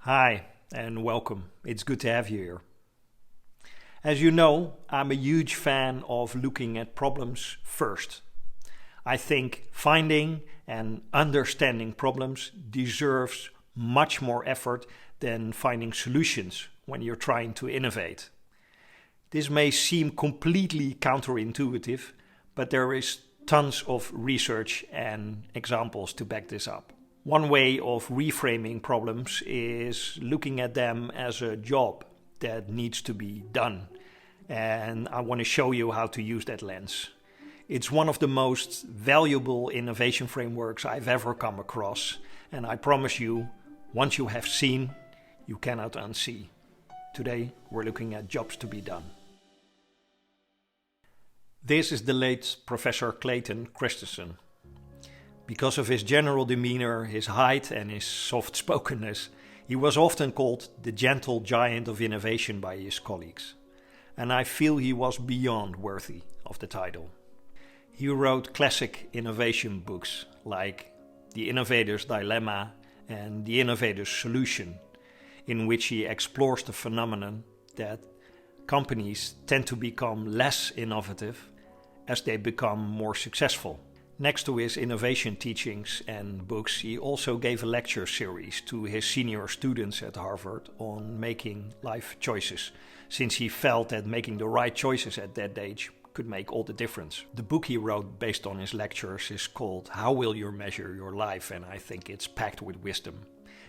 Hi and welcome. It's good to have you here. As you know, I'm a huge fan of looking at problems first. I think finding and understanding problems deserves much more effort than finding solutions when you're trying to innovate. This may seem completely counterintuitive, but there is tons of research and examples to back this up. One way of reframing problems is looking at them as a job that needs to be done. And I want to show you how to use that lens. It's one of the most valuable innovation frameworks I've ever come across. And I promise you, once you have seen, you cannot unsee. Today, we're looking at jobs to be done. This is the late Professor Clayton Christensen. Because of his general demeanor, his height and his soft-spokenness, he was often called the gentle giant of innovation by his colleagues. And I feel he was beyond worthy of the title. He wrote classic innovation books like The Innovator's Dilemma and The Innovator's Solution, in which he explores the phenomenon that companies tend to become less innovative as they become more successful. Next to his innovation teachings and books, he also gave a lecture series to his senior students at Harvard on making life choices, since he felt that making the right choices at that age could make all the difference. The book he wrote based on his lectures is called How Will You Measure Your Life? And I think it's packed with wisdom.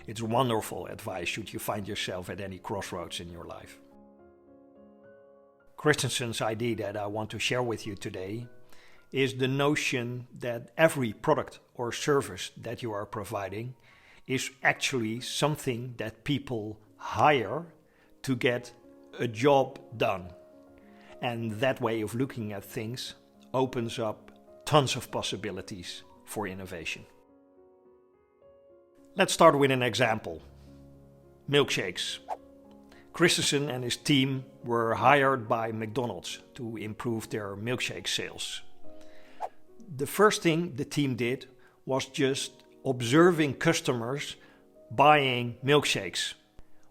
It's wonderful advice should you find yourself at any crossroads in your life. Christensen's idea that I want to share with you today is the notion that every product or service that you are providing is actually something that people hire to get a job done. And that way of looking at things opens up tons of possibilities for innovation. Let's start with an example. Milkshakes. Christensen and his team were hired by McDonald's to improve their milkshake sales. The first thing the team did was just observing customers buying milkshakes.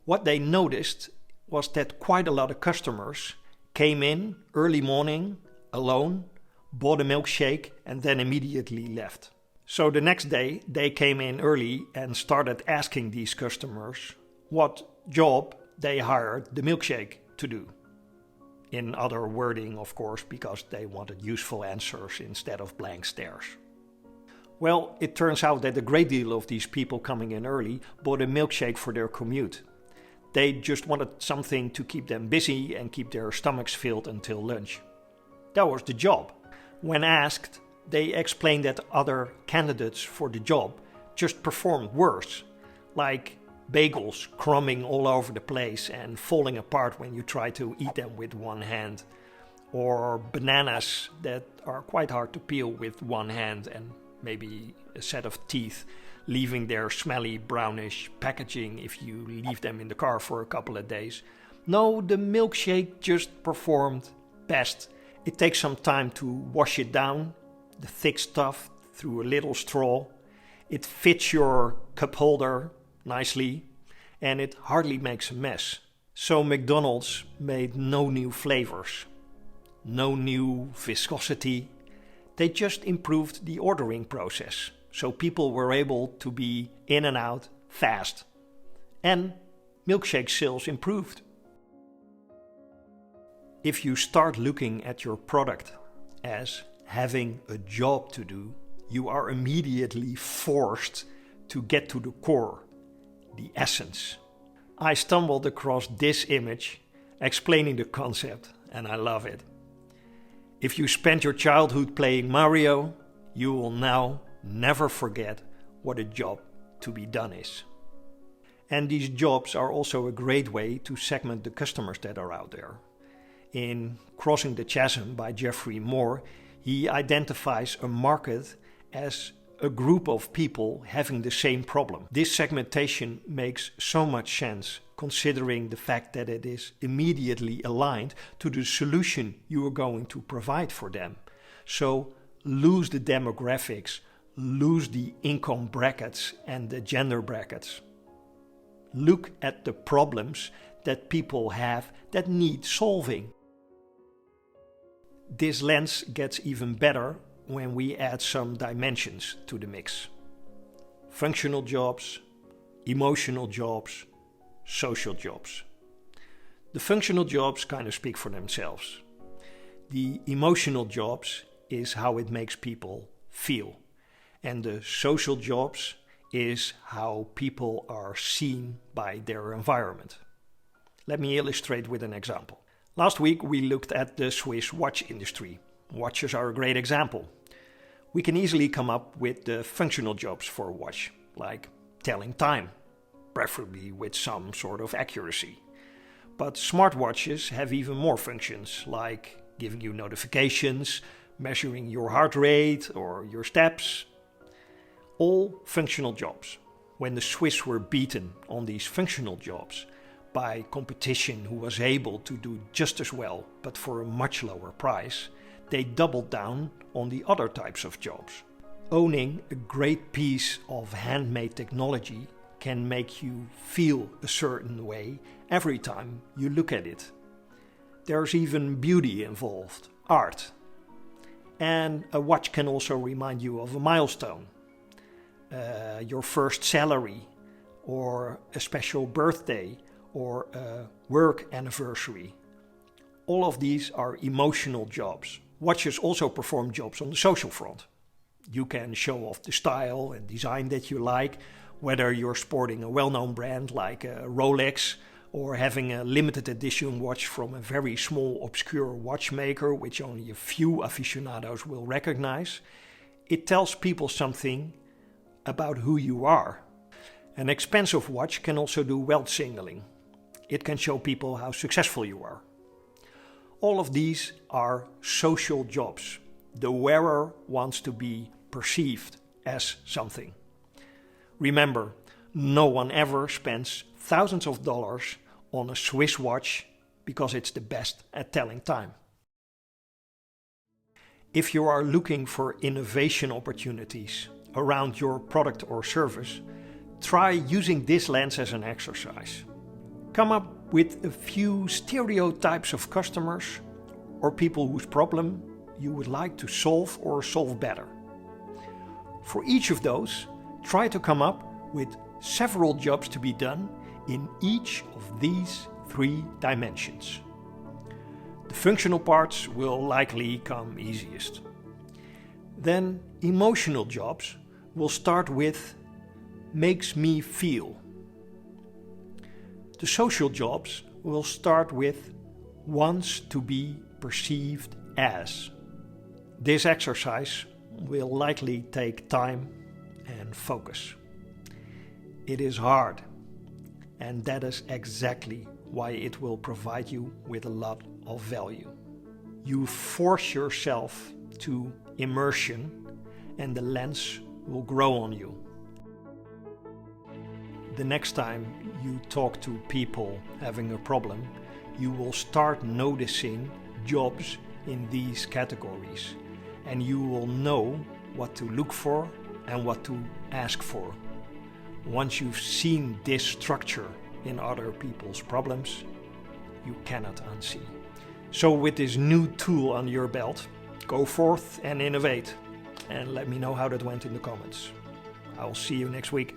What they noticed was that quite a lot of customers came in early morning alone, bought a milkshake and then immediately left. So the next day they came in early and started asking these customers what job they hired the milkshake to do. In other wording, of course, because they wanted useful answers instead of blank stares. Well, it turns out that a great deal of these people coming in early bought a milkshake for their commute. They just wanted something to keep them busy and keep their stomachs filled until lunch. That was the job. When asked, they explained that other candidates for the job just performed worse, like bagels crumbing all over the place and falling apart when you try to eat them with one hand, or bananas that are quite hard to peel with one hand and maybe a set of teeth, leaving their smelly brownish packaging if you leave them in the car for a couple of days. No, the milkshake just performed best. It takes some time to wash it down, the thick stuff, through a little straw. It fits your cup holder nicely, and it hardly makes a mess. So McDonald's made no new flavors, no new viscosity. They just improved the ordering process, so people were able to be in and out fast. And milkshake sales improved. If you start looking at your product as having a job to do, you are immediately forced to get to the core, the essence. I stumbled across this image explaining the concept, and I love it. If you spent your childhood playing Mario, you will now never forget what a job to be done is. And these jobs are also a great way to segment the customers that are out there. In Crossing the Chasm by Geoffrey Moore, he identifies a market as a group of people having the same problem. This segmentation makes so much sense considering the fact that it is immediately aligned to the solution you are going to provide for them. So lose the demographics, lose the income brackets and the gender brackets. Look at the problems that people have that need solving. This lens gets even better when we add some dimensions to the mix. Functional jobs, emotional jobs, social jobs. The functional jobs kind of speak for themselves. The emotional jobs is how it makes people feel. And the social jobs is how people are seen by their environment. Let me illustrate with an example. Last week we looked at the Swiss watch industry. Watches are a great example. We can easily come up with the functional jobs for a watch, like telling time, preferably with some sort of accuracy. But smartwatches have even more functions, like giving you notifications, measuring your heart rate or your steps. All functional jobs. When the Swiss were beaten on these functional jobs by competition who was able to do just as well, but for a much lower price, they doubled down on the other types of jobs. Owning a great piece of handmade technology can make you feel a certain way every time you look at it. There's even beauty involved, art. And a watch can also remind you of a milestone, your first salary, or a special birthday, or a work anniversary. All of these are emotional jobs. Watches also perform jobs on the social front. You can show off the style and design that you like, whether you're sporting a well-known brand like a Rolex or having a limited edition watch from a very small obscure watchmaker which only a few aficionados will recognize. It tells people something about who you are. An expensive watch can also do wealth signaling. It can show people how successful you are. All of these are social jobs. The wearer wants to be perceived as something. Remember, no one ever spends thousands of dollars on a Swiss watch because it's the best at telling time. If you are looking for innovation opportunities around your product or service, try using this lens as an exercise. Come up with a few stereotypes of customers or people whose problem you would like to solve or solve better. For each of those, try to come up with several jobs to be done in each of these 3 dimensions. The functional parts will likely come easiest. Then emotional jobs will start with makes me feel. The social jobs will start with wants to be perceived as. This exercise will likely take time and focus. It is hard, and that is exactly why it will provide you with a lot of value. You force yourself to immersion, and the lens will grow on you. The next time you talk to people having a problem, you will start noticing jobs in these categories, and you will know what to look for and what to ask for. Once you've seen this structure in other people's problems, you cannot unsee. So with this new tool under your belt, go forth and innovate, and let me know how that went in the comments. I will see you next week.